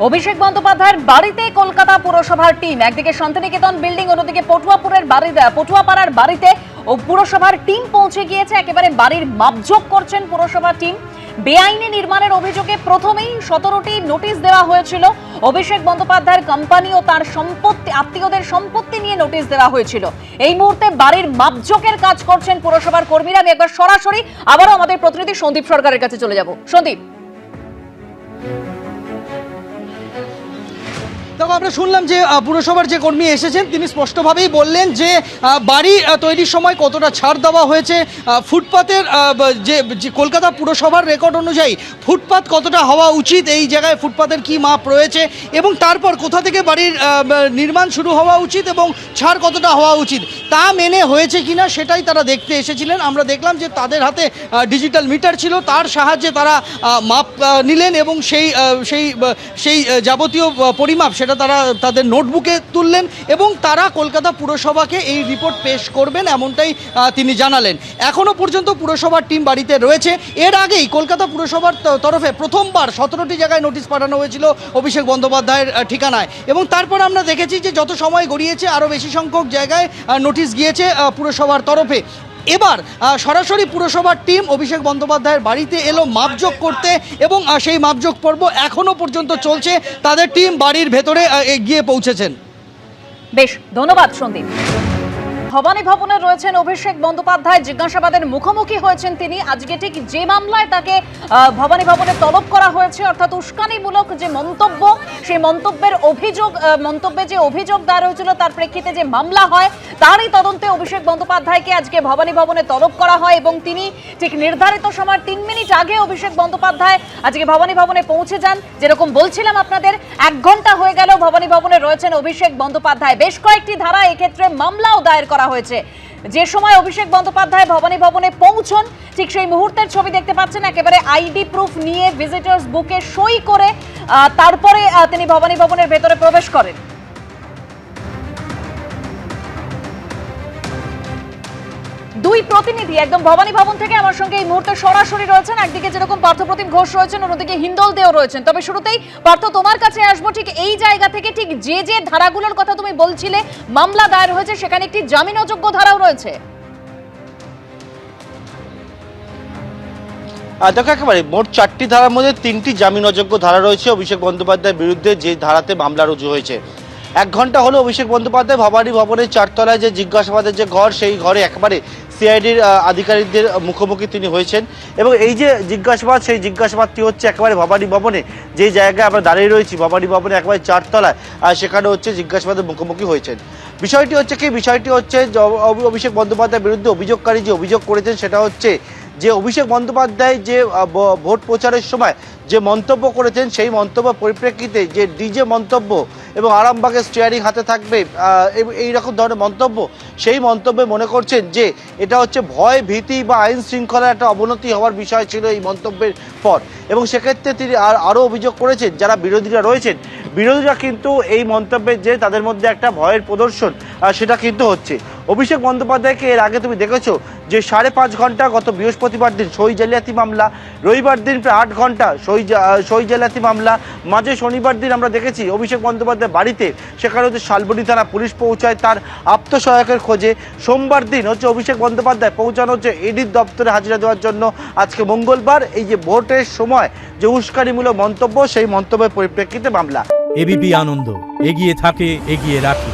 অভিষেক বন্দ্যোপাধ্যায়ের বাড়িতে কলকাতা পুরসভার টিম, একদিকে শান্তিনিকেতন বিল্ডিং, অন্যদিকে পটুয়াপাড়ার বাড়িতে পুরসভার টিম পৌঁছে গিয়েছে। একেবারে বাড়ির মাপজোক করছেন পুরসভার টিম। বেআইনি নির্মাণের অভিযোগে প্রথমেই 17টি নোটিশ দেওয়া হয়েছিল। অভিষেক বন্দ্যোপাধ্যায়ের কোম্পানি ও তার আত্মীয়দের সম্পত্তি নিয়ে নোটিশ দেওয়া হয়েছিল। এই মুহূর্তে বাড়ির মাপজোকের কাজ করছেন পুরসভার কর্মীরা। আমি একবার সরাসরি আবারও আমাদের প্রতিনিধি সন্দীপ সরকারের কাছে চলে যাব। সন্দীপ, দেখো, আমরা শুনলাম যে পুরসভার যে কর্মী এসেছেন তিনি স্পষ্টভাবেই বললেন যে বাড়ি তৈরির সময় কতটা ছাড় দেওয়া হয়েছে, ফুটপাতের যে কলকাতা পুরসভার রেকর্ড অনুযায়ী ফুটপাত কতটা হওয়া উচিত, এই জায়গায় ফুটপাতের কি মাপ রয়েছে এবং তারপর কোথা থেকে বাড়ির নির্মাণ শুরু হওয়া উচিত এবং ছাড় কতটা হওয়া উচিত তা মেনে হয়েছে কিনা সেটাই তারা দেখতে এসেছিলেন। আমরা দেখলাম যে তাদের হাতে ডিজিটাল মিটার ছিল, তার সাহায্যে তারা মাপ নিলেন এবং সেই যাবতীয় পরিমাপ সেটা তারা তাদের নোটবুকে তুললেন এবং তারা কলকাতা পুরসভাকে এই রিপোর্ট পেশ করবেন, এমনটাই তিনি জানালেন। এখনও পর্যন্ত পুরসভার টিম বাড়িতে রয়েছে। এর আগেই কলকাতা পুরসভার তরফে প্রথমবার 17টি জায়গায় নোটিশ পাঠানো হয়েছিল অভিষেক বন্দ্যোপাধ্যায়ের ঠিকানায় এবং তারপর আমরা দেখেছি যে যত সময় গড়িয়েছে আরও বেশি সংখ্যক জায়গায় নোটিশ গিয়েছে পুরসভার তরফে। এবার সরাসরি পুরসভার টিম অভিষেক বন্দ্যোপাধ্যায়ের বাড়িতে এলো মাপজোক করতে এবং সেই মাপজোক পর্ব এখনো পর্যন্ত চলছে। তাদের টিম বাড়ির ভেতরে গিয়ে পৌঁছেছেন। বেশ, ধন্যবাদ সন্দীপ। ভবানী ভবনে রয়েছেন অভিষেক বন্দ্যোপাধ্যায়, জিজ্ঞাসাবাদের মুখোমুখি হয়েছেন তিনি। আজকে ঠিক যে মামলায় তাকে ভবানী ভবনে তলব করা হয়েছে, অর্থাৎ উস্কানিমূলক যে মন্তব্য, সেই মন্তব্যে যে অভিযোগ দায়ের হয়েছিল তার প্রেক্ষিতে যে মামলা হয় তারই তদন্তে অভিষেক বন্দ্যোপাধ্যায়কে আজকে ভবানী ভবনে তলব করা হয় এবং তিনি ঠিক নির্ধারিত সময়ের 3 মিনিট আগে অভিষেক বন্দ্যোপাধ্যায় আজকে ভবানী ভবনে পৌঁছে যান। যেরকম বলছিলাম আপনাদের, 1 ঘন্টা হয়ে গেল ভবানী ভবনে রয়েছেন অভিষেক বন্দ্যোপাধ্যায়। বেশ কয়েকটি ধারা এক্ষেত্রে মামলাও দায়ের করা হয়েছে। যে সময় অভিষেক বন্দ্যোপাধ্যায় ভবানী ভবনে পৌঁছন ঠিক সেই মুহূর্তের ছবি দেখতে পাচ্ছেন। একেবারে আইডি প্রুফ নিয়ে ভিজিটার্স বুকে সই করে তারপরে তিনি ভবানী ভবনের ভেতরে প্রবেশ করেন। দুই প্রতিনিধি একদম ভবানী ভবন থেকে আমার সঙ্গে এই মুহূর্তে সরাসরি রয়েছেন। একদিকে যেরকম পার্থপ্রতিম ঘোষ রয়েছেন, অন্যদিকে হিন্দল দেও রয়েছেন। তবে শুরুতেই পার্থ, তোমার কাছে আসবো। ঠিক এই জায়গা থেকে ঠিক যে ধারাগুলোর কথা তুমি বলছিলে মামলা দায়ের হয়েছে, সেখানে একটি জামিনযোগ্য ধারাও রয়েছে। দেখো, একেবারে মোট 4টি ধারার মধ্যে 3টি জামিনযোগ্য ধারা রয়েছে অভিষেক বন্দ্যোপাধ্যায়ের বিরুদ্ধে, যে ধারাতে মামলা রুজু হয়েছে। 1 ঘন্টা হলো অভিষেক বন্দ্যোপাধ্যায় ভবানী ভবনের 4 তলায় যে জিজ্ঞাসাবাদের যে ঘর, সেই ঘরে একেবারে সিআইডির আধিকারিকদের মুখোমুখি তিনি হয়েছেন এবং এই যে জিজ্ঞাসাবাদ, সেই জিজ্ঞাসাবাদটি হচ্ছে একেবারে ভবানী ভবনে, যে জায়গায় আমরা দাঁড়িয়ে রয়েছি ভবানী ভবনে একেবারে 4 তলায়, সেখানে হচ্ছে জিজ্ঞাসাবাদের মুখোমুখি হয়েছেন। বিষয়টি হচ্ছে অভিষেক বন্দ্যোপাধ্যায়ের বিরুদ্ধে অভিযোগকারী যে অভিযোগ করেছেন সেটা হচ্ছে যে অভিষেক বন্দ্যোপাধ্যায় যে ভোট প্রচারের সময় যে মন্তব্য করেছেন, সেই মন্তব্য পরিপ্রেক্ষিতে যে ডিজে মন্তব্য এবং আরামবাগের স্টিয়ারিং হাতে থাকবে এই রকম ধরনের মন্তব্য, সেই মন্তব্যে মনে করছেন যে এটা হচ্ছে ভয় ভীতি বা আইন শৃঙ্খলার একটা অবনতি হওয়ার বিষয় ছিল এই মন্তব্যের পর। এবং সেক্ষেত্রে তিনি আরও অভিযোগ করেছেন যারা বিরোধীরা কিন্তু এই মন্তব্যের যে তাদের মধ্যে একটা ভয়ের প্রদর্শন সেটা কিন্তু হচ্ছে। অভিষেক বন্দ্যোপাধ্যায়কে এর আগে তুমি দেখেছো যে 5.5 ঘন্টা গত বৃহস্পতিবার দিন সই জালিয়াতি মামলা, রবিবার দিন প্রায় 8 ঘন্টা সই জালিয়াতি মামলা, মাঝে শনিবার দিন আমরা দেখেছি অভিষেক বন্দ্যোপাধ্যায় বাড়িতে, সেখানে হচ্ছে শালবনী থানা পুলিশ পৌঁছায় তার আত্মসহায়কের খোঁজে। সোমবার দিন হচ্ছে অভিষেক বন্দ্যোপাধ্যায় পৌঁছানো হচ্ছে ইডির দপ্তরে হাজিরা দেওয়ার জন্য। আজকে মঙ্গলবার এই যে ভোটের সময় যে উস্কানিমূলক মন্তব্য, সেই মন্তব্যের পরিপ্রেক্ষিতে মামলা। এবিপি আনন্দ এগিয়ে থাকে, এগিয়ে রাখে।